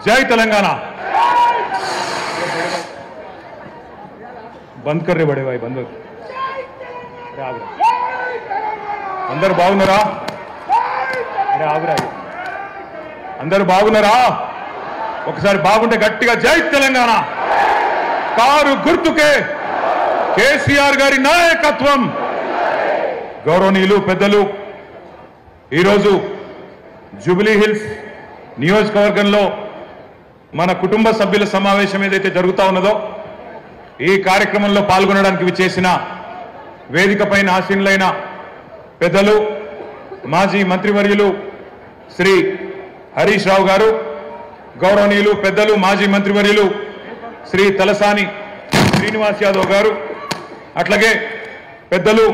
जय तेलंगाना। बंद कर रहे बड़े भाई, बंद। अंदर बागुनारा? अरे आगरा अंदर बागुनारा? ఒకసారి బాగుంటే గట్టిగా జై తెలంగాణ। కారు గుర్తుకే కేసీఆర్ గారి నాయకత్వం। గౌరవనీయులు పెద్దలు, ఈరోజు జూబ్లీ హిల్స్ నియోజకవర్గంలో మన కుటుంబ సభ్యుల సమావేశం ఏదైతే జరుగుతా ఉన్నదో ఈ కార్యక్రమంలో పాల్గొనడానికి విచ్చేసిన వేదికపైన ఆసీనులైన పెద్దలు మాజీ మంత్రివర్యులు శ్రీ హరీష్ రావు గారు, గౌరవనీయులు పెద్దలు మాజీ మంత్రివర్యులు శ్రీ తలసాని శ్రీనివాస్ యాదవ్ గారు, అట్లాగే పెద్దలు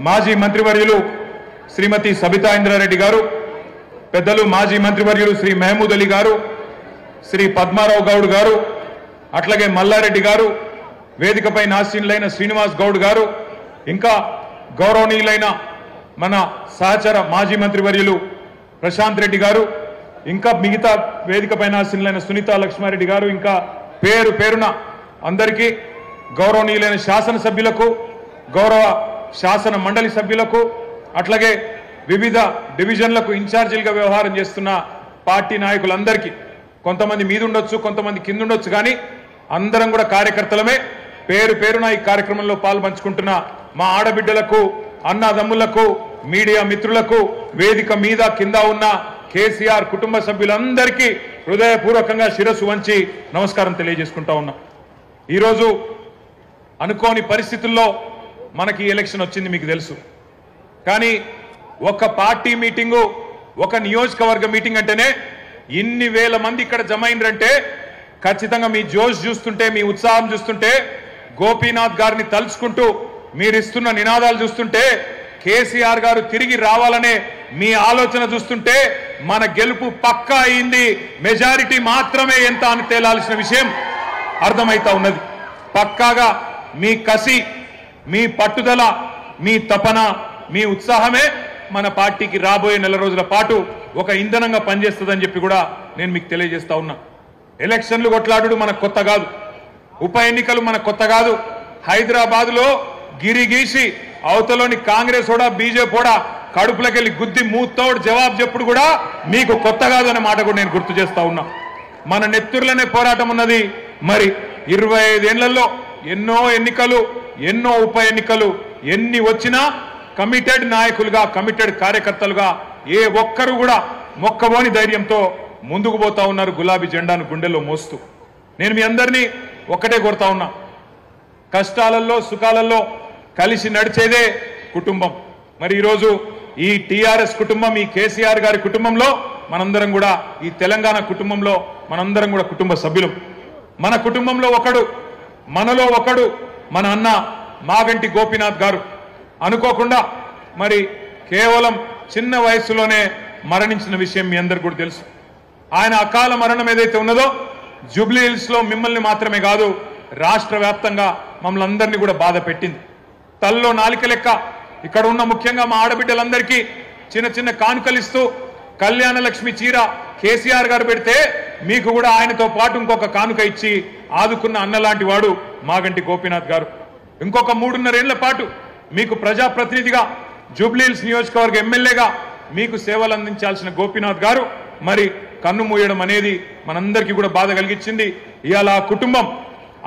మాజీ మంత్రివర్యులు శ్రీమతి సబితా ఇంద్రారెడ్డి గారు, పెద్దలు మాజీ మంత్రివర్యులు శ్రీ మహమూద్ అలీ గారు, శ్రీ పద్మారావు గౌడ్ గారు, అట్లాగే మల్లారెడ్డి గారు, వేదికపై ఆసీనులైన శ్రీనివాస్ గౌడ్ గారు, ఇంకా గౌరవనీయులైన మన సహచర మాజీ మంత్రివర్యులు ప్రశాంత్ రెడ్డి గారు, ఇంకా మిగతా వేదికపై ఆసీనులైన సునీతా లక్ష్మారెడ్డి గారు, ఇంకా పేరు పేరున అందరికీ గౌరవనీయులైన శాసనసభ్యులకు, గౌరవ శాసన మండలి సభ్యులకు, అట్లాగే వివిధ డివిజన్లకు ఇన్ఛార్జీలుగా వ్యవహారం చేస్తున్న పార్టీ నాయకులందరికీ, కొంతమంది మీద ఉండొచ్చు, కొంతమంది కింద ఉండొచ్చు, కానీ అందరం కూడా కార్యకర్తలమే, పేరు పేరున ఈ కార్యక్రమంలో పాల్పంచుకుంటున్న మా ఆడబిడ్డలకు, అన్నదమ్ములకు, మీడియా మిత్రులకు, వేదిక మీద కింద ఉన్న కేసీఆర్ కుటుంబ సభ్యులందరికీ హృదయపూర్వకంగా శిరస్సు వంచి నమస్కారం తెలియజేసుకుంటా ఉన్నా। ఈరోజు అనుకోని పరిస్థితుల్లో మనకి ఎలక్షన్ వచ్చింది, మీకు తెలుసు, కానీ ఒక పార్టీ మీటింగు, ఒక నియోజకవర్గ మీటింగ్ అంటేనే ఇన్ని వేల మంది ఇక్కడ జమ అయినరంటే ఖచ్చితంగా మీ జోష్ చూస్తుంటే, మీ ఉత్సాహం చూస్తుంటే, గోపీనాథ్ గారిని తలుచుకుంటూ మీరు ఇస్తున్న నినాదాలు చూస్తుంటే, కేసీఆర్ గారు తిరిగి రావాలనే మీ ఆలోచన చూస్తుంటే మన గెలుపు పక్కా అయింది, మెజారిటీ మాత్రమే ఎంత అని తేలాల్సిన విషయం అర్థమైతా ఉన్నది। పక్కాగా మీ కసి, మీ పట్టుదల, మీ తపన, మీ ఉత్సాహమే మన పార్టీకి రాబోయే నెల రోజుల పాటు ఒక ఇంధనంగా పనిచేస్తుందని చెప్పి కూడా నేను మీకు తెలియజేస్తా ఉన్నా। ఎలక్షన్లు కొట్లాడు మనకు కొత్త కాదు, ఉప ఎన్నికలు మనకు కొత్త కాదు। హైదరాబాద్లో గిరిగీసి అవతలోని కాంగ్రెస్ కూడా బీజేపీ కూడా కడుపులకెళ్ళి గుద్ది మూతోడు జవాబు చెప్పుడు కూడా మీకు కొత్త కాదు అనే మాట కూడా నేను గుర్తు చేస్తా ఉన్నా। మన నెత్తుర్లనే పోరాటం ఉన్నది। మరి 25 ఏళ్లలో ఎన్నో ఎన్నికలు, ఎన్నో ఉప ఎన్నికలు, ఎన్ని వచ్చినా కమిటెడ్ నాయకులుగా, కమిటెడ్ కార్యకర్తలుగా ఏ ఒక్కరు కూడా మొక్కబోని ధైర్యంతో ముందుకు పోతా ఉన్నారు, గులాబీ జెండాను గుండెల్లో మోస్తూ। నేను మీ అందరినీ ఒక్కటే కోరుతా ఉన్నా, కష్టాలలో సుఖాలలో కలిసి నడిచేదే కుటుంబం। మరి ఈరోజు ఈ టీఆర్ఎస్ కుటుంబం, ఈ కేసీఆర్ గారి కుటుంబంలో మనందరం కూడా, ఈ తెలంగాణ కుటుంబంలో మనందరం కూడా కుటుంబ సభ్యులం। మన కుటుంబంలో ఒకడు, మనలో ఒకడు మన అన్న మాగంటి గోపీనాథ్ గారు అనుకోకుండా మరి కేవలం చిన్న వయసులోనే మరణించిన విషయం మీ అందరికీ కూడా తెలుసు। ఆయన అకాల మరణం ఏదైతే ఉన్నదో జూబ్లీ హిల్స్లో మిమ్మల్ని మాత్రమే కాదు, రాష్ట్ర వ్యాప్తంగా మమ్మల్ని అందరినీ కూడా బాధ పెట్టింది। తల్లో నాలిక లెక్క ఇక్కడ ఉన్న ముఖ్యంగా మా ఆడబిడ్డలందరికీ చిన్న చిన్న కానుకలిస్తూ కళ్యాణ లక్ష్మి చీర కేసీఆర్ గారు పెడితే మీకు కూడా ఆయనతో పాటు ఇంకొక కానుక ఇచ్చి ఆదుకున్న అన్నలాంటి వాడు మాగంటి గోపీనాథ్ గారు। ఇంకొక 3.5 ఏళ్ల పాటు మీకు ప్రజాప్రతినిధిగా, జూబ్లీ హిల్స్ నియోజకవర్గ ఎమ్మెల్యేగా మీకు సేవలు అందించాల్సిన గోపీనాథ్ గారు మరి కన్ను మూయడం అనేది మనందరికీ కూడా బాధ కలిగించింది। ఇవాళ ఆ కుటుంబం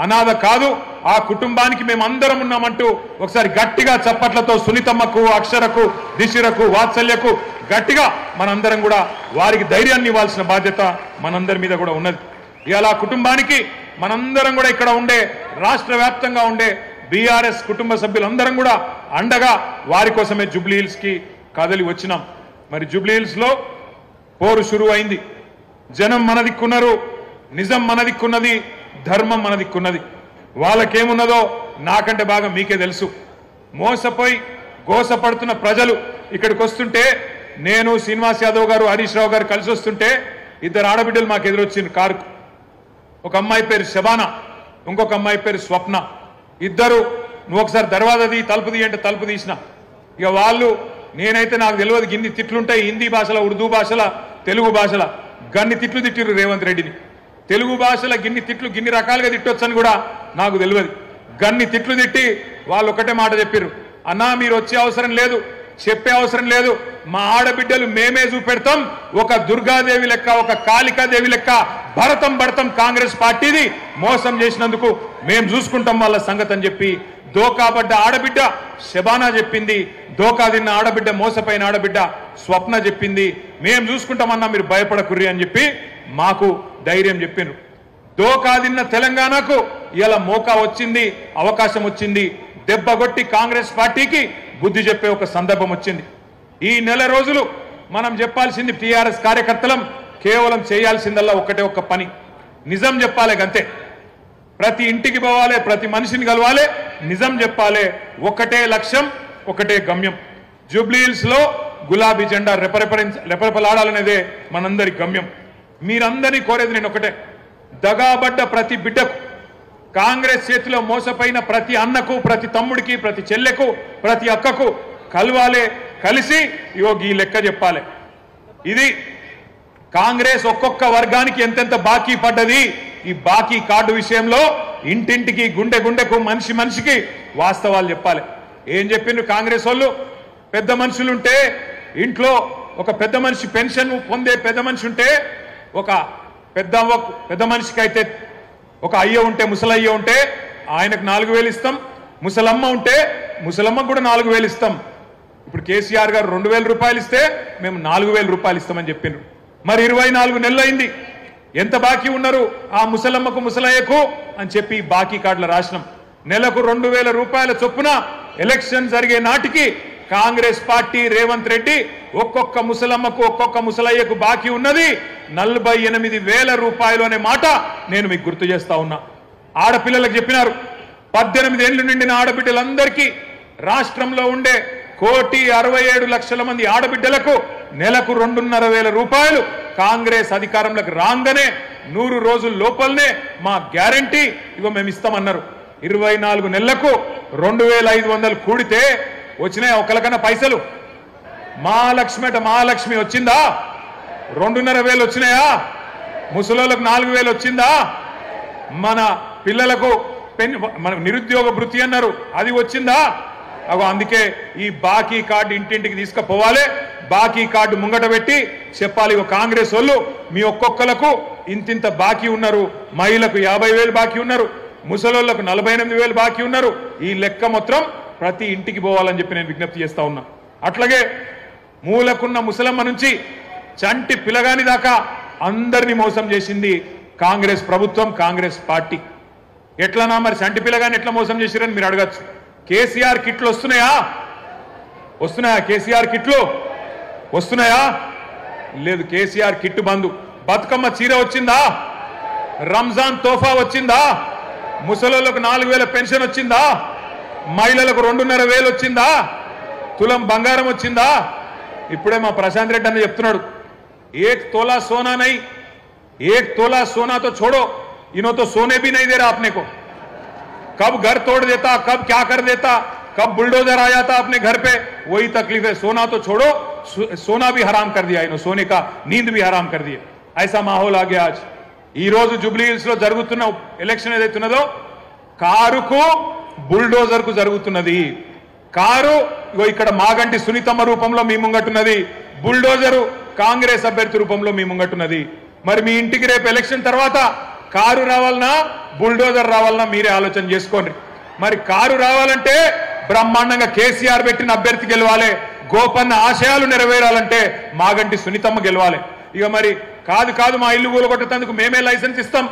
అనాథ కాదు, ఆ కుటుంబానికి మేము అందరం ఉన్నామంటూ ఒకసారి గట్టిగా చప్పట్లతో సునీతమ్మకు, అక్షరకు, దిశిరకు, వాత్సల్యకు గట్టిగా మనందరం కూడా వారికి ధైర్యాన్ని ఇవ్వాల్సిన బాధ్యత మనందరి మీద కూడా ఉన్నది। ఇవాళ ఆ కుటుంబానికి మనందరం కూడా ఇక్కడ ఉండే, రాష్ట్ర వ్యాప్తంగా ఉండే బీఆర్ఎస్ కుటుంబ సభ్యులందరం కూడా అండగా వారి కోసమే జూబ్లీ హిల్స్కి కదలి వచ్చినాం। మరి జూబ్లీ హిల్స్లో పోరు షురు అయింది, జనం మన దిక్కున్నారు, నిజం మన దిక్కున్నది, ధర్మం మన దిక్కున్నది। వాళ్ళకేమున్నదో నాకంటే బాగా మీకే తెలుసు। మోసపోయి గోసపడుతున్న ప్రజలు ఇక్కడికి వస్తుంటే, నేను శ్రీనివాస్ యాదవ్ గారు, హరీష్ రావు గారు కలిసి వస్తుంటే 2 ఆడబిడ్డలు మాకు ఎదురొచ్చింది కారుకు। ఒక అమ్మాయి పేరు శబానా, ఇంకొక అమ్మాయి పేరు స్వప్న। ఇద్దరు నువ్వు ఒకసారి దర్వాజా తీ, తలుపు తీ అంటే తలుపు తీసిన। ఇక వాళ్ళు, నేనైతే నాకు తెలియదు గిన్ని తిట్లుంటాయి హిందీ భాషలో, ఉర్దూ భాషలో, తెలుగు భాషలో, గన్ని తిట్లు తిట్టిరు రేవంత్ రెడ్డిని। తెలుగు భాషలో గిన్ని తిట్లు గిన్ని రకాలుగా తిట్టొచ్చని కూడా నాకు తెలియదు. గన్ని తిట్లు తిట్టి వాళ్ళు ఒకటే మాట చెప్పారు, అన్నా మీరు వచ్చే అవసరం లేదు, చెప్పే అవసరం లేదు, మా ఆడబిడ్డలు మేమే చూపెడతాం, ఒక దుర్గాదేవి లెక్క ఒక కాళికాదేవి లెక్క భరతం భరతం కాంగ్రెస్ పార్టీది మోసం చేసినందుకు మేము చూసుకుంటాం వాళ్ళ సంగతి అని చెప్పి దోకాబడ్డ ఆడబిడ్డ శబానా చెప్పింది, దోకా తిన్న ఆడబిడ్డ మోసపోయిన ఆడబిడ్డ స్వప్న చెప్పింది, మేము చూసుకుంటామన్నా మీరు భయపడకుర్రి అని చెప్పి మాకు ధైర్యం చెప్పిండ్రు. దోకా తిన్న తెలంగాణకు ఇలా మోకా వచ్చింది, అవకాశం వచ్చింది, దెబ్బగొట్టి కాంగ్రెస్ పార్టీకి బుద్ధి చెప్పే ఒక సందర్భం వచ్చింది. ఈ నెల రోజులు మనం చెప్పాల్సింది టీఆర్ఎస్ కార్యకర్తలం కేవలం చేయాల్సిందల్లా ఒకటే ఒక్క పని, నిజం చెప్పాలి గంతే. ప్రతి ఇంటికి పోవాలి, ప్రతి మనిషిని కలవాలి, నిజం చెప్పాలి. ఒకటే లక్ష్యం, ఒకటే గమ్యం. జూబ్లీహిల్స్ లో గులాబీ జెండా రెపరెపలాడాలనేదే మనందరి గమ్యం. మీరందరినీ కోరేది నేను ఒకటే, దగాబడ్డ ప్రతి బిడ్డకు, కాంగ్రెస్ చేతిలో మోసపోయిన ప్రతి అన్నకు, ప్రతి తమ్ముడికి, ప్రతి చెల్లెకు, ప్రతి అక్కకు కలవాలి, కలిసి ఈ లెక్క చెప్పాలి. ఇది కాంగ్రెస్ ఒక్కొక్క వర్గానికి ఎంతెంత బాకీ పడ్డది, ఈ బాకీ కార్డు విషయంలో ఇంటింటికి, గుండె గుండెకు, మనిషి మనిషికి వాస్తవాలు చెప్పాలి. ఏం చెప్పిండ్రు కాంగ్రెస్ వాళ్ళు, పెద్ద మనుషులుంటే ఇంట్లో ఒక పెద్ద మనిషి పెన్షన్ పొందే పెద్ద మనిషి ఉంటే, ఒక పెద్ద మనిషికి అయితే ఒక అయ్య ఉంటే, ముసలయ్య ఉంటే ఆయనకు 4,000 ఇస్తాం, ముసలమ్మ ఉంటే ముసలమ్మకు కూడా 4,000 ఇస్తాం. ఇప్పుడు కేసీఆర్ గారు 2,000 రూపాయలు ఇస్తే మేము 4,000 రూపాయలు ఇస్తామని చెప్పిండ్రు. మరి 24 నెలలు అయింది, ఎంత బాకీ ఉన్నారు ఆ ముసలమ్మకు ముసలయ్యకు అని చెప్పి బాకీ కార్డుల రాసినాం. నెలకు 2,000 రూపాయల చొప్పున ఎలక్షన్ జరిగే నాటికి కాంగ్రెస్ పార్టీ రేవంత్ రెడ్డి ఒక్కొక్క ముసలమ్మకు ఒక్కొక్క ముసలయ్యకు బాకీ ఉన్నది 48,000 రూపాయలు అనే మాట నేను మీకు గుర్తు చేస్తా ఉన్నా. ఆడపిల్లలకు చెప్పినారు, 18 ఏళ్లు నిండిన ఆడబిడ్డలందరికీ రాష్ట్రంలో ఉండే 1,67,00,000 మంది ఆడబిడ్డలకు నెలకు 2,500 రూపాయలు కాంగ్రెస్ అధికారంలోకి రాగానే 100 రోజుల లోపలనే మా గ్యారంటీ ఇగో మేము ఇస్తామన్నారు. 24 నెలలకు 2,500 కూడితే వచ్చినాయా ఒకరికన్నా పైసలు? మహాలక్ష్మి వచ్చిందా? 2,500 వచ్చినాయా? ముసలోళ్ళకు 4,000 వచ్చిందా? మన పిల్లలకు మన నిరుద్యోగ భృతి అన్నారు, అది వచ్చిందా? అందుకే ఈ బాకీ కార్డు ఇంటింటికి తీసుకుపోవాలి, బాకీ కార్డు ముంగట పెట్టి చెప్పాలి, కాంగ్రెస్ వాళ్ళు మీ ఒక్కొక్కలకు ఇంతింత బాకీ ఉన్నారు, మహిళలకు 50,000 బాకీ ఉన్నారు, ముసలోళ్లకు 48,000 బాకీ ఉన్నారు, ఈ లెక్క మొత్తం ప్రతి ఇంటికి పోవాలని చెప్పి నేను విజ్ఞప్తి చేస్తా ఉన్నా. అట్లాగే మూలకున్న ముసలమ్మ నుంచి చంటి పిల్లగాని దాకా అందరినీ మోసం చేసింది కాంగ్రెస్ ప్రభుత్వం, కాంగ్రెస్ పార్టీ. ఎట్లనా మరి చంటి పిల్లగాని ఎట్లా మోసం చేసిరని మీరు అడగచ్చు. కేసీఆర్ కిట్లు వస్తున్నాయా? కేసీఆర్ కిట్లు వస్తున్నాయా? లేదు, కేసీఆర్ కిట్టు బంధు. బతుకమ్మ చీర వచ్చిందా? రంజాన్ తోఫా వచ్చిందా? ముసలోళ్ళకు 4,000 పెన్షన్ వచ్చిందా? మహిళలకు 2,500 వచ్చిందా? తులం బంగారం వచ్చిందా? ఇప్పుడే మా ప్రశాంత్ రెడ్డి అన్న చెప్తున్నాడు, 1 तोला सोना नहीं, 1 तोला सोना तो छोड़ो, इन्हों तो सोने भी नहीं दे रहा अपने को. कब घर तोड़ देता, कब क्या कर देता, कब बुलडोजर आ जाता अपने घर पे, वही तकलीफ है. सोना तो छोड़ो, सोना भी हराम कर दिया इन्हों, सोने का नींद भी हराम कर दिया. ऐसा माहौल आ गया आज. ఈ రోజు జూబ్లీహిల్స్ లో జరుగుతున్న ఎలక్షన్ ఏదైతున్నదో కారుకు బుల్డోజర్ కు జరుగుతున్నది. కారు ఇక్కడ మాగంటి సునీతమ్మ రూపంలో మీ ముంగట్టున్నది, బుల్డోజరు కాంగ్రెస్ అభ్యర్థి రూపంలో మీ ముంగట్టున్నది. మరి మీ ఇంటికి రేపు ఎలక్షన్ తర్వాత కారు రావాలన్నా బుల్డోజర్ రావాలన్నా మీరే ఆలోచన చేసుకోండి. మరి కారు రావాలంటే బ్రహ్మాండంగా కేసీఆర్ పెట్టిన అభ్యర్థి గెలవాలి, గోపన్న ఆశయాలు నెరవేరాలంటే మాగంటి సునీతమ్మ గెలవాలి. ఇక మరి కాదు మా ఇల్లు కూలగొట్టేందుకు మేమే లైసెన్స్ ఇస్తాం,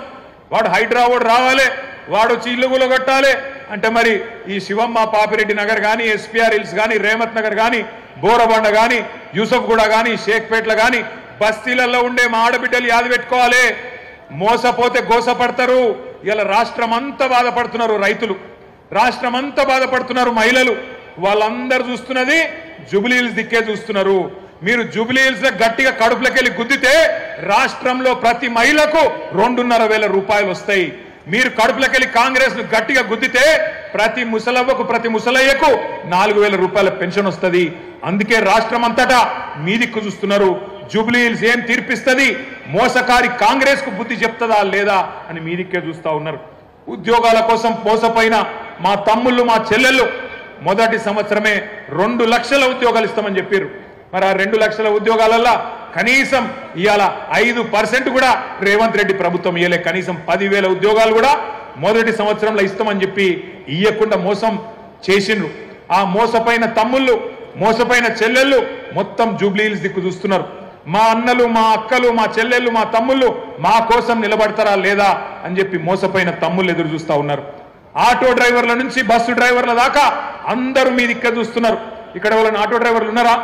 వాడు హైడ్రా వాడు రావాలి, వాడు వచ్చి ఇల్లు కూలగొట్టాలి అంటే మరి ఈ శివమ్మ పాపిరెడ్డి నగర్ కానీ, ఎస్పీఆర్ హిల్స్ కానీ, రేమత్ నగర్ కానీ, బోరబండ కానీ, యూసఫ్ గూడ కానీ, షేక్పేట్ల కానీ బస్తీలలో ఉండే మా ఆడబిడ్డలు యాది పెట్టుకోవాలి. మోసపోతే గోసపడతారు. ఇలా రాష్ట్రం అంతా బాధపడుతున్నారు రైతులు, రాష్ట్రం అంతా బాధపడుతున్నారు మహిళలు, వాళ్ళందరూ చూస్తున్నది జూబ్లీహిల్స్ దిక్కే చూస్తున్నారు. మీరు జూబ్లీహిల్స్ గట్టిగా కడుపులకెళ్ళి గుద్దితే రాష్ట్రంలో ప్రతి మహిళకు 2,500 రూపాయలు వస్తాయి. మీరు కడుపులకెళ్ళి కాంగ్రెస్ ను గట్టిగా గుద్దితే ప్రతి ముసలవ్వకు ప్రతి ముసలయ్యకు 4,000 రూపాయల పెన్షన్ వస్తుంది. అందుకే రాష్ట్రం అంతటా మీ దిక్కు చూస్తున్నారు. జూబ్లీహిల్స్ ఏం తీర్పిస్తుంది, మోసకారి కాంగ్రెస్ కు బుద్ధి చెప్తుందా లేదా అని మీదిక్కే చూస్తా ఉన్నారు. ఉద్యోగాల కోసం మోసపోయిన మా తమ్ముళ్ళు మా చెల్లెళ్ళు మొదటి సంవత్సరమే 2 లక్షల ఉద్యోగాలు ఇస్తామని చెప్పారు. మరి ఆ 2 లక్షల ఉద్యోగాలల్లో కనీసం ఇవాళ 5% కూడా రేవంత్ రెడ్డి ప్రభుత్వం ఇయ్యలే. కనీసం 10,000 ఉద్యోగాలు కూడా మొదటి సంవత్సరంలో ఇస్తామని చెప్పి ఇయ్యకుండా మోసం చేసిండ్రు. ఆ మోసపోయిన తమ్ముళ్ళు మోసపోయిన చెల్లెళ్ళు మొత్తం జూబ్లీ హిల్స్ దిక్కు చూస్తున్నారు. మా అన్నలు మా అక్కలు మా చెల్లెళ్ళు మా తమ్ముళ్ళు మా కోసం నిలబడతారా లేదా అని చెప్పి మోసపోయిన తమ్ముళ్ళు ఎదురు చూస్తా ఉన్నారు. ఆటో డ్రైవర్ల నుంచి బస్సు డ్రైవర్ల దాకా అందరూ మీ దిక్క చూస్తున్నారు. ఇక్కడ వాళ్ళని ఆటో డ్రైవర్లు ఉన్నారా?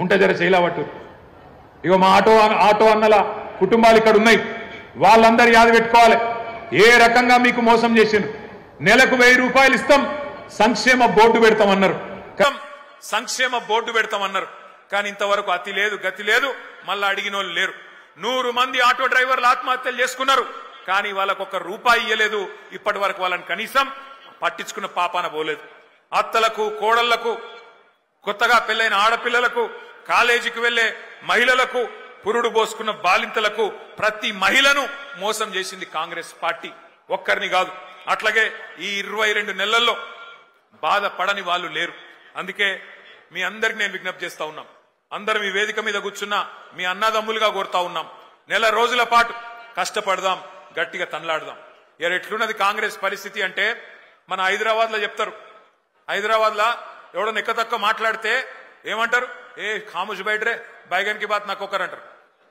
ఉంటే జర చేయలేవట్టు. ఇగో మా ఆటో అన్నల కుటుంబాలు ఇక్కడ ఉన్నాయి. వాళ్ళందరూ యాద పెట్టుకోవాలి ఏ రకంగా మీకు మోసం చేసిండ్రు. నెలకు 1000 రూపాయలు ఇస్తాం సంక్షేమ బోర్డు పెడతామన్నారు. సంక్షేమ బోర్డు పెడతామన్నారు. కానీ ఇంతవరకు అతి లేదు గతి లేదు. మళ్ళా అడిగిన వాళ్ళు లేరు. 100 మంది ఆటో డ్రైవర్లు ఆత్మహత్యలు చేసుకున్నారు. కానీ వాళ్ళకు ₹1 రూపాయి ఇయ్యలేదు. ఇప్పటి వరకు వాళ్ళని కనీసం పట్టించుకున్న పాపాన పోలేదు. అత్తలకు కోడళ్లకు కొత్తగా పెళ్లైన ఆడపిల్లలకు కాలేజీకి వెళ్లే మహిళలకు పురుడు పోసుకున్న బాలింతలకు ప్రతి మహిళను మోసం చేసింది కాంగ్రెస్ పార్టీ. ఒక్కరిని కాదు. అట్లాగే ఈ 22 నెలల్లో బాధపడని వాళ్ళు లేరు. అందుకే మీ అందరికి నేను విజ్ఞప్తి చేస్తా ఉన్నాం. అందరం ఈ వేదిక మీద కూర్చున్నా మీ అన్నదమ్ములుగా కోరుతా ఉన్నాం. నెల రోజుల పాటు కష్టపడదాం, గట్టిగా తనలాడదాం. ఎట్లున్నది కాంగ్రెస్ పరిస్థితి అంటే మన హైదరాబాద్ లో చెప్తారు. హైదరాబాద్ లో ఎవడో నెక్కతక్క మాట్లాడితే ఏమంటారు? ఏ ఖాముష్ బైట్రే బైగన్ కి బాత్ నక్కొకర్ అంటారు.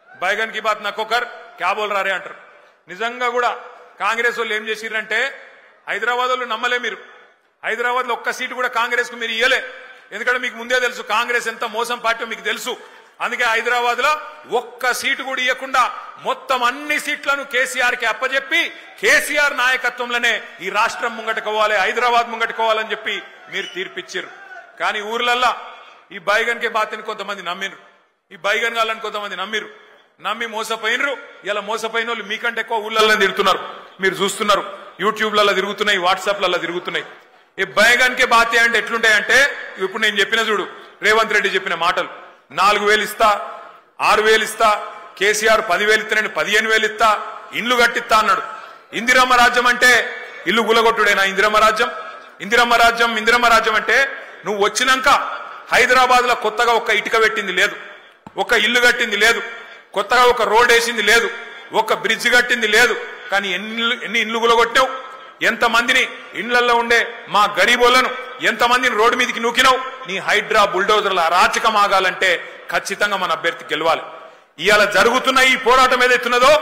బైగన్ కి బాత్ నక్కొకర్ క్యా బోల్ రారే అంటారు. నిజంగా కూడా కాంగ్రెస్ వాళ్ళు ఏం చేసిరంటే హైదరాబాద్ వాళ్ళు నమ్మలే. మీరు హైదరాబాద్ లో ఒక్క సీటు కూడా కాంగ్రెస్ కు మీరు ఇయ్యలే. ఎందుకంటే మీకు ముందే తెలుసు కాంగ్రెస్ ఎంత మోసం పార్టీ మీకు తెలుసు. అందుకే హైదరాబాద్ లో ఒక్క సీటు కూడా ఇవ్వకుండా మొత్తం అన్ని సీట్లను కేసీఆర్ కి అప్పచెప్పి కేసీఆర్ నాయకత్వంలోనే ఈ రాష్ట్రం ముంగట్టుకోవాలి, హైదరాబాద్ ముంగట్టుకోవాలని చెప్పి మీరు తీర్పిచ్చారు. కానీ ఊర్లల్లా ఈ బైగన్ కే బాతిని కొంతమంది నమ్మిరు, ఈ బైగన్ గాళ్ళని కొంతమంది నమ్మిరు. నమ్మి మోసపోయినరు. ఇలా మోసపోయిన వాళ్ళు మీకంటే ఎక్కువ ఊళ్ళల్లో తిరుగుతున్నారు. మీరు చూస్తున్నారు, యూట్యూబ్లలో తిరుగుతున్నాయి, వాట్సాప్లలో తిరుగుతున్నాయి. ఈ బైగన్ కే బాతే అంటే ఎట్లుంటాయంటే ఇప్పుడు నేను చెప్పిన చూడు, రేవంత్ రెడ్డి చెప్పిన మాటలు 4,000 ఇస్తా, 6,000 ఇస్తా, కేసీఆర్ 10,000 ఇస్తానని 15,000 ఇస్తా, ఇండ్లు కట్టిస్తా అన్నాడు. ఇందిరమ్మ రాజ్యం అంటే ఇల్లు గులగొట్టుడేనా? ఇందిరమ్మ రాజ్యం ఇందిరమ్మ రాజ్యం ఇందిరమ్మ రాజ్యం అంటే నువ్వు వచ్చినాక హైదరాబాద్ లో కొత్తగా ఒక్క ఇటుక పెట్టింది లేదు, ఒక ఇల్లు కట్టింది లేదు, కొత్తగా ఒక రోడ్ వేసింది లేదు, ఒక బ్రిడ్జ్ కట్టింది లేదు. కానీ ఎన్ని ఇండ్లు గులగొట్టావు? ఎంతమందిని ఇండ్లలో ఉండే మా గరీబోళ్లను ఎంతమందిని రోడ్డు మీదకి నూకినావు? నీ హైడ్రా బుల్డోజర్ల అరాచకం ఆగాలంటే ఖచ్చితంగా మన అభ్యర్థి గెలవాలి. ఇవాళ జరుగుతున్న ఈ పోరాటం ఏదైతున్నదో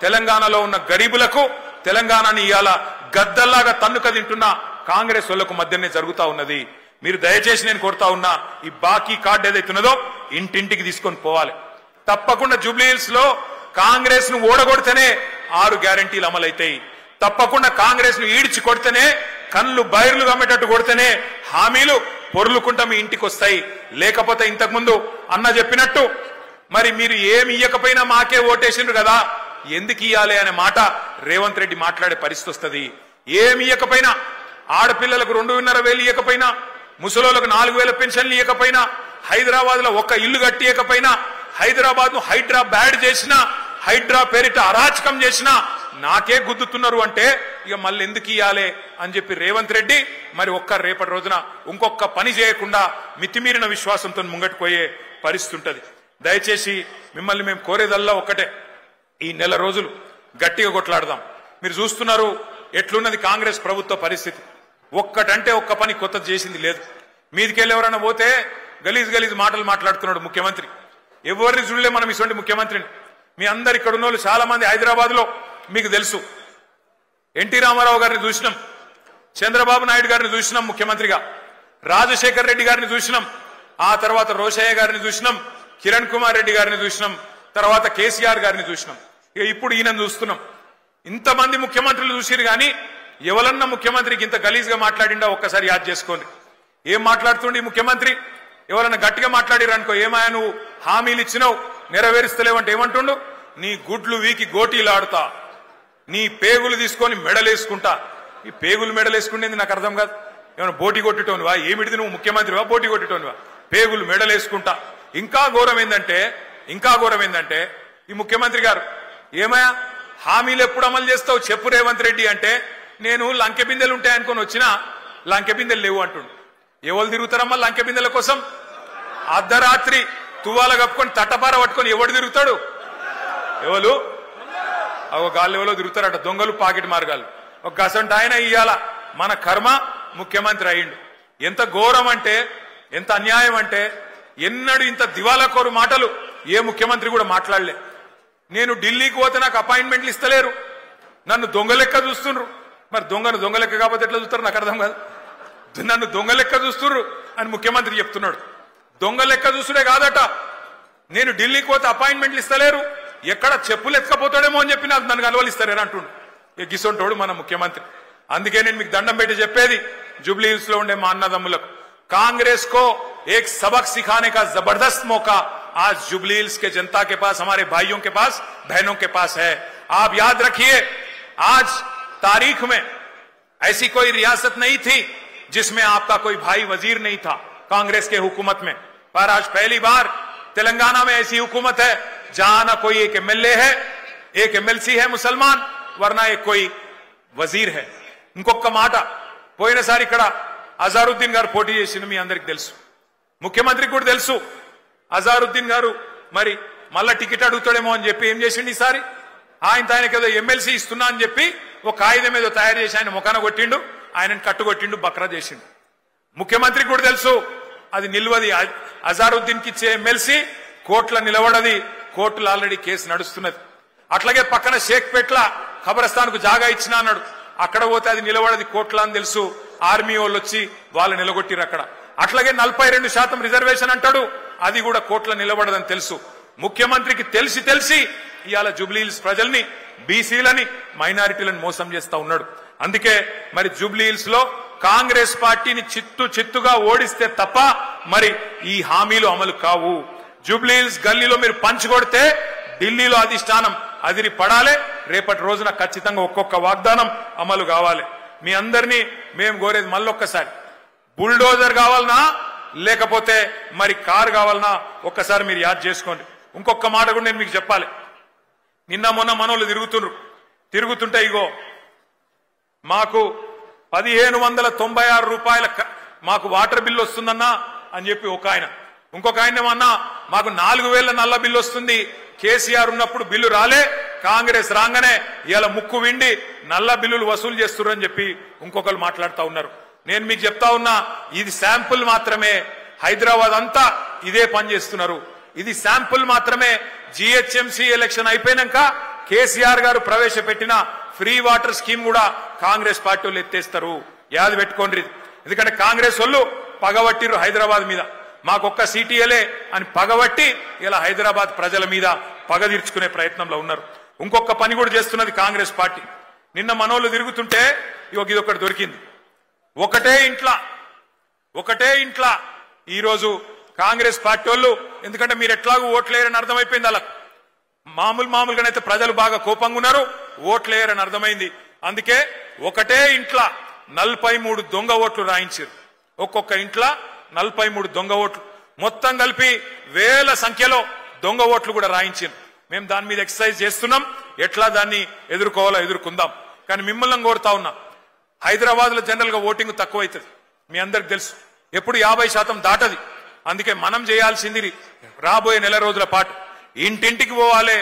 తెలంగాణలో ఉన్న గరీబులకు, తెలంగాణని ఇవాళ గద్దల్లాగా తన్నుక తింటున్న కాంగ్రెస్ వాళ్లకు మధ్యనే జరుగుతా ఉన్నది. మీరు దయచేసి నేను కోరుతా ఉన్నా, ఈ బాకీ కార్డు ఏదైతున్నదో ఇంటింటికి తీసుకొని పోవాలి. తప్పకుండా జూబ్లీ హిల్స్ లో కాంగ్రెస్ ను ఓడగొడితేనే 6 గ్యారంటీలు అమలైతాయి. తప్పకుండా కాంగ్రెస్ ను ఈడ్చి కొడితేనే, కళ్ళు బైర్లు గమ్మేటట్టు కొడితేనే హామీలు పొర్లుకుంటా మీ ఇంటికి వస్తాయి. లేకపోతే ఇంతకుముందు అన్న చెప్పినట్టు మరి మీరు ఏమి ఇయ్యకపోయినా మాకే ఓటేసిండ్రు కదా, ఎందుకు ఇయ్యాలి అనే మాట రేవంత్ రెడ్డి మాట్లాడే పరిస్థితి వస్తుంది. ఏమి ఇయ్యకపోయినా, ఆడపిల్లలకు 2,500 ఇయ్యకపోయినా, ముసలోళ్లకు 4,000 పెన్షన్లు ఇయ్యకపోయినా, హైదరాబాద్ లో ఒక్క ఇల్లు కట్టియకపోయినా, హైదరాబాద్ ను హైడ్రా బ్యాడ్ చేసినా, హైడ్రా పేరిట అరాచకం చేసినా నాకే గుద్దుతున్నారు అంటే ఇక మళ్ళీ ఎందుకు ఇయ్యాలి అని చెప్పి రేవంత్ రెడ్డి మరి రేపటి రోజున ఇంకొక పని చేయకుండా మితిమీరిన విశ్వాసంతో ముంగట్టుపోయే పరిస్థితి ఉంటది. దయచేసి మిమ్మల్ని మేము కోరేదల్లా ఒక్కటే, ఈ నెల రోజులు గట్టిగా కొట్లాడదాం. మీరు చూస్తున్నారు ఎట్లున్నది కాంగ్రెస్ ప్రభుత్వ పరిస్థితి. ఒక్కటంటే ఒక్క పని కొత్తది చేసింది లేదు. మీదికెళ్ళి ఎవరైనా పోతే గలీజ్ మాటలు మాట్లాడుతున్నాడు ముఖ్యమంత్రి. ఎవరిని చూడలే మనం ఇటువంటి ముఖ్యమంత్రిని. మీ అందరు ఇక్కడ ఉన్న వాళ్ళు చాలా మంది హైదరాబాద్ లో మీకు తెలుసు, ఎన్టీ రామారావు గారిని చూసినాం, చంద్రబాబు నాయుడు గారిని చూసినాం ముఖ్యమంత్రిగా, రాజశేఖర్ రెడ్డి గారిని చూసినాం, ఆ తర్వాత రోషయ్య గారిని చూసినాం, కిరణ్ కుమార్ రెడ్డి గారిని చూసినాం, తర్వాత కేసీఆర్ గారిని చూసినాం. ఇక ఇప్పుడు ఈయన చూస్తున్నాం. ఇంతమంది ముఖ్యమంత్రులు చూసిరు కానీ ఎవరన్నా ముఖ్యమంత్రికి ఇంత గలీజ్గా మాట్లాడిండా ఒక్కసారి యాద్ చేసుకోండి. ఏం మాట్లాడుతుండే ముఖ్యమంత్రి? ఎవరన్నా గట్టిగా మాట్లాడిరు అనుకో, ఏమాయా నువ్వు హామీలు ఇచ్చినావు నెరవేరుస్తలేవంటే ఏమంటుండు? నీ గుడ్లు వీకి గోటీలాడుతా, నీ పేగులు తీసుకొని మెడలేసుకుంటా. ఈ పేగులు మెడలేసుకునేది నాకు అర్థం కాదు. ఏమైనా బోటి కొట్టేటోనివా? ఏమిటిది నువ్వు ముఖ్యమంత్రివా? బోటి కొట్టేటోనివా? పేగులు మెడలేసుకుంటా. ఇంకా ఘోరం ఏంటంటే ఈ ముఖ్యమంత్రి గారు ఏమయ్యా హామీలు ఎప్పుడు అమలు చేస్తావు చెప్పు రేవంత్ రెడ్డి అంటే నేను లంకె బిందెలు ఉంటాయనుకొని వచ్చినా లంకె బిందెలు లేవు అంటుండు. ఎవరు తిరుగుతారమ్మా లంకె బిందెల కోసం? అర్ధరాత్రి తువ్వాల కప్పుకొని తట్టపార పట్టుకొని ఎవడు తిరుగుతాడు? ఎవరు గాళ్ళు ఎవరో తిరుగుతారట దొంగలు పాకెట్ మార్గాలు. ఒక గసంట ఆయన ఇయ్యాల మన కర్మ ముఖ్యమంత్రి అయ్యిండు. ఎంత ఘోరం అంటే ఎంత అన్యాయం అంటే ఎన్నడూ ఇంత దివాలాకోరు మాటలు ఏ ముఖ్యమంత్రి కూడా మాట్లాడలే. నేను ఢిల్లీకి పోతే నాకు అపాయింట్మెంట్లు ఇస్తలేరు, నన్ను దొంగ లెక్క చూస్తుండ్రు. మరి దొంగ లెక్క కాకపోతే ఎట్లా చూస్తారు నాకు అర్థం కాదు. నన్ను దొంగ లెక్క చూస్తుర్రు అని ముఖ్యమంత్రి చెప్తున్నాడు. దొంగ లెక్క చూసుడే కాదట, నేను ఢిల్లీకి పోతే అపాయింట్మెంట్లు ఇస్తలేరు, ఎక్కడ చెప్పులు ఎత్తుకపోతాడేమో అని చెప్పి నాకు నన్ను కలవలిస్తారేరా అంటుండు. ఎగ్గిసొంటోడు మన ముఖ్యమంత్రి. అందుకే నేను మీకు దండం పెట్టి చెప్పేది జూబ్లీ హిల్స్ లో ఉండే మా అన్నదమ్ములకు, कांग्रेस को एक सबक सिखाने का जबरदस्त मौका आज जुबली हिल्स के जनता के पास, हमारे भाइयों के पास, बहनों के पास है. आप याद रखिए आज तारीख में ऐसी कोई रियासत नहीं थी जिसमें आपका कोई भाई वजीर नहीं था कांग्रेस के हुकूमत में, पर आज पहली बार तेलंगाना में ऐसी हुकूमत है जहां ना कोई एक एमएलए है, एक एमएलसी है मुसलमान, वरना एक कोई वजीर है. ఇంకొక మాట, పోయినసారి ఇక్కడ అజారుద్దీన్ గారు పోటీ చేసింది మీ అందరికి తెలుసు, ముఖ్యమంత్రికి కూడా తెలుసు. అజారుద్దీన్ గారు మరి మళ్ళా టికెట్ అడుగుతాడేమో అని చెప్పి ఏం చేసిండు ఈసారి, ఆయనకి ఏదో ఎమ్మెల్సీ ఇస్తున్నా అని చెప్పి ఒక కాగితం ఏదో తయారు చేసి ఆయన ముఖాన కొట్టిండు, ఆయనను కట్టుకొట్టిండు, బక్రా చేసిండు. ముఖ్యమంత్రికి కూడా తెలుసు అది నిల్వది, అజారుద్దీన్ కి ఇచ్చే ఎమ్మెల్సీ కోర్టులో నిలబడది, కోర్టులో ఆల్రెడీ కేసు నడుస్తున్నది. అట్లాగే పక్కన షేక్పేట్ల ఖబరస్థాన్ కు జాగా ఇచ్చినా అన్నాడు, అక్కడ పోతే అది నిలబడది కోర్టులో అని తెలుసు, ఆర్మీ వాళ్ళు వచ్చి వాళ్ళు నిలగొట్టిరు అక్కడ. అట్లాగే 42% రిజర్వేషన్ అంటాడు, అది కూడా కోర్టులో నిలబడదని తెలుసు. ముఖ్యమంత్రికి తెలిసి ఇవాళ జూబ్లీ హిల్స్ ప్రజల్ని, బీసీలని, మైనారిటీలను మోసం చేస్తా ఉన్నాడు. అందుకే మరి జూబ్లీ హిల్స్ లో కాంగ్రెస్ పార్టీని చిత్తుగా ఓడిస్తే తప్ప మరి ఈ హామీలు అమలు కావు. జూబ్లీ హిల్స్ గల్లీలో మీరు పంచుకొడితే ఢిల్లీలో అధిష్టానం అదిరి పడాలి, రేపటి రోజున ఖచ్చితంగా ఒక్కొక్క వాగ్దానం అమలు కావాలి. మీ అందరినీ మేము కోరేది మళ్ళొక్కసారి, బుల్డోజర్ కావాలనా లేకపోతే మరి కారు కావాలనా ఒక్కసారి మీరు యాద్ చేసుకోండి. ఇంకొక మాట కూడా నేను మీకు చెప్పాలి. నిన్న మొన్న మనోళ్ళు తిరుగుతుంటే ఇగో మాకు 1596 రూపాయల మాకు వాటర్ బిల్లు వస్తుందన్నా అని చెప్పి ఒక ఆయన, ఇంకొక ఆయన ఏమన్నా మాకు 4000 నల్ల బిల్లు వస్తుంది, కేసీఆర్ ఉన్నప్పుడు బిల్లు రాలే, కాంగ్రెస్ రాగానే ఇలా ముక్కు విండి నల్ల బిల్లులు వసూలు చేస్తున్నారని చెప్పి ఇంకొకరు మాట్లాడుతూ ఉన్నారు. నేను మీకు చెప్తా ఉన్నా, ఇది శాంపుల్ మాత్రమే, హైదరాబాద్ అంతా ఇదే పని చేస్తున్నారు, ఇది శాంపుల్ మాత్రమే. జిహెచ్ఎంసీ ఎలక్షన్ అయిపోయినాక కేసీఆర్ గారు ప్రవేశపెట్టిన ఫ్రీ వాటర్ స్కీమ్ కూడా కాంగ్రెస్ పార్టీ వాళ్ళు ఎత్తేస్తారు, యాద పెట్టుకోండి. ఎందుకంటే కాంగ్రెస్ వాళ్ళు పగబట్టిరు హైదరాబాద్ మీద, మాకొక్క సీటీఎలే అని పగబట్టి ఇలా హైదరాబాద్ ప్రజల మీద పగ తీర్చుకునే ప్రయత్నంలో ఉన్నారు. ఇంకొక పని కూడా చేస్తున్నది కాంగ్రెస్ పార్టీ. నిన్న మనోళ్ళు తిరుగుతుంటే ఇదొకటి దొరికింది. ఒకటే ఇంట్లా ఈరోజు కాంగ్రెస్ పార్టీ వాళ్ళు, ఎందుకంటే మీరు ఎట్లాగూ ఓట్లేరని అర్థమైపోయింది, అలా మామూలుగానైతే ప్రజలు బాగా కోపంగా ఉన్నారు, ఓట్లేరని అర్థమైంది. అందుకే ఒకటే ఇంట్లా 43 దొంగ ఓట్లు రాయించారు. ఒక్కొక్క ఇంట్లో 43 దొంగ ఓట్లు, మొత్తం కలిపి వేల సంఖ్యలో దొంగ ఓట్లు కూడా రాయించారు. మేము దాని మీద ఎక్సర్సైజ్ చేస్తున్నాం, ఎట్లా దాన్ని ఎదుర్కోవాలో ఎదుర్కొందాం. కానీ మిమ్మల్ని కోరుతా ఉన్నా, హైదరాబాద్ లో జనరల్ గా ఓటింగ్ తక్కువ అవుతుంది, మీ అందరికి తెలుసు, ఎప్పుడు 50% దాటది. అందుకే మనం చేయాల్సింది రాబోయే నెల రోజుల పాటు ఇంటింటికి పోవాలి,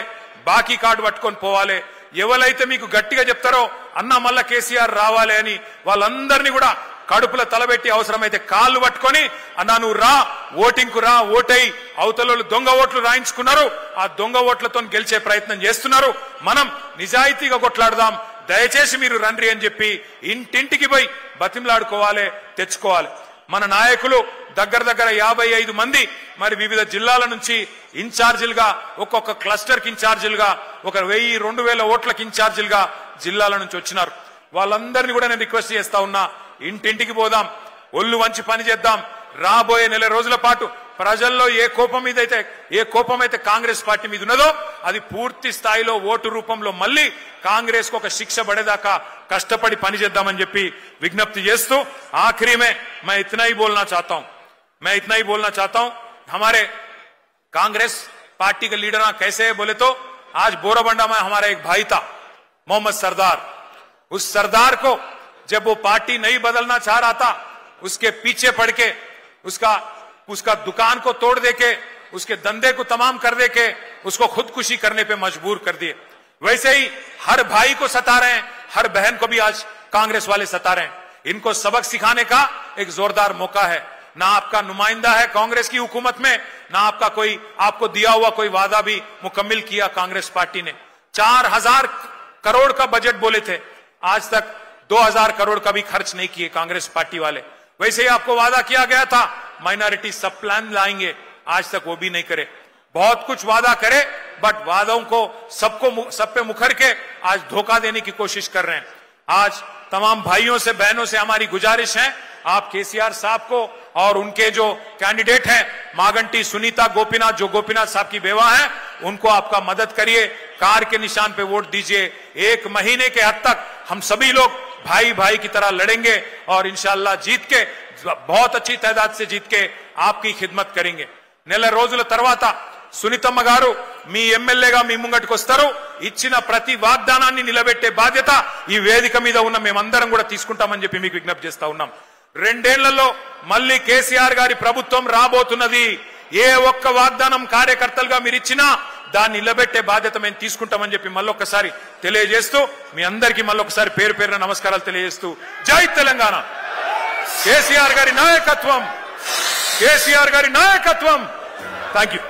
బాకీ కార్డు పట్టుకొని పోవాలి. ఎవరైతే మీకు గట్టిగా చెప్తారో అన్నా మళ్ళా కేసీఆర్ రావాలి అని వాళ్ళందరినీ కూడా కడుపుల తలబెట్టి అవసరమైతే కాళ్ళు పట్టుకొని అన్నా నువ్వు రా, ఓటింగ్ కు రా, ఓటై అవతల దొంగ ఓట్లు రాయించుకున్నారు, ఆ దొంగ ఓట్లతో గెలిచే ప్రయత్నం చేస్తున్నారు. మనం నిజాయితీగా కొట్లాడదాం, దయచేసి మీరు రండి అని చెప్పి ఇంటింటికి పోయి బతిమలాడుకోవాలి, తెచ్చుకోవాలి. మన నాయకులు దగ్గర 55 మంది మరి వివిధ జిల్లాల నుంచి ఇన్ఛార్జీలుగా, ఒక్కొక్క క్లస్టర్ కి ఇన్ఛార్జీలుగా, ఒక 1000-2000 ఓట్లకి ఇన్ఛార్జీలుగా జిల్లాల నుంచి వచ్చినారు. వాళ్ళందరినీ కూడా నేను రిక్వెస్ట్ చేస్తా ఉన్నా, ఇంటింటికి పోదాం, ఒళ్ళు వంచి పని చేద్దాం. రాబోయే నెల రోజుల పాటు ప్రజల్లో ఏ కోపం అయితే కాంగ్రెస్ పార్టీ మీద ఉన్నదో అది పూర్తి స్థాయిలో ఓటు రూపంలో మళ్ళీ कांग्रेस को शिक्ष पड़ेदाका कष्टपड़ी पनी చేద్దామని చెప్పి विज्ञप्ति చేస్తూ आखिरी में मैं इतना ही बोलना चाहता हूं हमारे कांग्रेस पार्टी के लीडर कैसे है बोले तो आज बोराबंडा में हमारा एक भाई था मोहम्मद सरदार, उस सरदार को जब वो पार्टी नहीं बदलना चाह रहा था, उसके पीछे पड़ के उसका दुकान को तोड़ देके, उसके धंधे को तमाम कर देके उसको खुदकुशी करने पे मजबूर कर दिए। वैसे ही हर भाई को सता रहे हैं, हर बहन को भी आज कांग्रेस वाले सता रहे हैं। इनको सबक सिखाने का एक जोरदार मौका है। ना आपका नुमाइंदा है कांग्रेस की हुकूमत में, ना आपको दिया हुआ कोई वादा भी मुकम्मिल किया कांग्रेस पार्टी ने। 4000 करोड़ का बजट बोले थे, आज तक 2000 करोड़ का भी खर्च नहीं किए कांग्रेस पार्टी वाले। वैसे ही आपको वादा किया गया था माइनॉरिटी सब प्लान लाएंगे, आज तक वो भी नहीं करे। बहुत कुछ वादा करे, बट वादों को सब पे मुखर के आज धोखा देने की कोशिश कर रहे हैं। आज तमाम भाइयों से बहनों से हमारी गुजारिश है, आप केसीआर साहब को और उनके जो कैंडिडेट हैं मागंटी सुनीता गोपीनाथ, जो गोपीनाथ साहब की बेवा है, उनको आपका मदद करिए, कार के निशान पे वोट दीजिए। 1 महीने के हद तक हम सभी लोग भाई भाई की तरह लड़ेंगे और इंशाअल्लाह जीत के, बहुत अच्छी तादाद से जीत के आपकी खिदमत करेंगे। నెల రోజుల తర్వాత సునీతమ్మ గారు మీ ఎమ్మెల్యేగా మీ ముంగటికి వస్తారు, ఇచ్చిన ప్రతి వాగ్దానాన్ని నిలబెట్టే బాధ్యత ఈ వేదిక మీద ఉన్న మేమందరం కూడా తీసుకుంటామని చెప్పి మీకు విజ్ఞప్తి చేస్తా ఉన్నాం। 2 ఏళ్లలో మళ్ళీ కేసీఆర్ గారి ప్రభుత్వం రాబోతున్నది। ఏ ఒక్క వాగ్దానం కార్యకర్తలుగా మీరు ఇచ్చినా దాన్ని నిలబెట్టే బాధ్యత మేము తీసుకుంటామని చెప్పి మళ్ళొకసారి తెలియజేస్తూ, మీ అందరికీ మళ్ళొకసారి పేరు పేరున నమస్కారాలు తెలియజేస్తూ, జై తెలంగాణ, కేసీఆర్ గారి నాయకత్వం, కేసీఆర్ గారి నాయకత్వం। Thank you.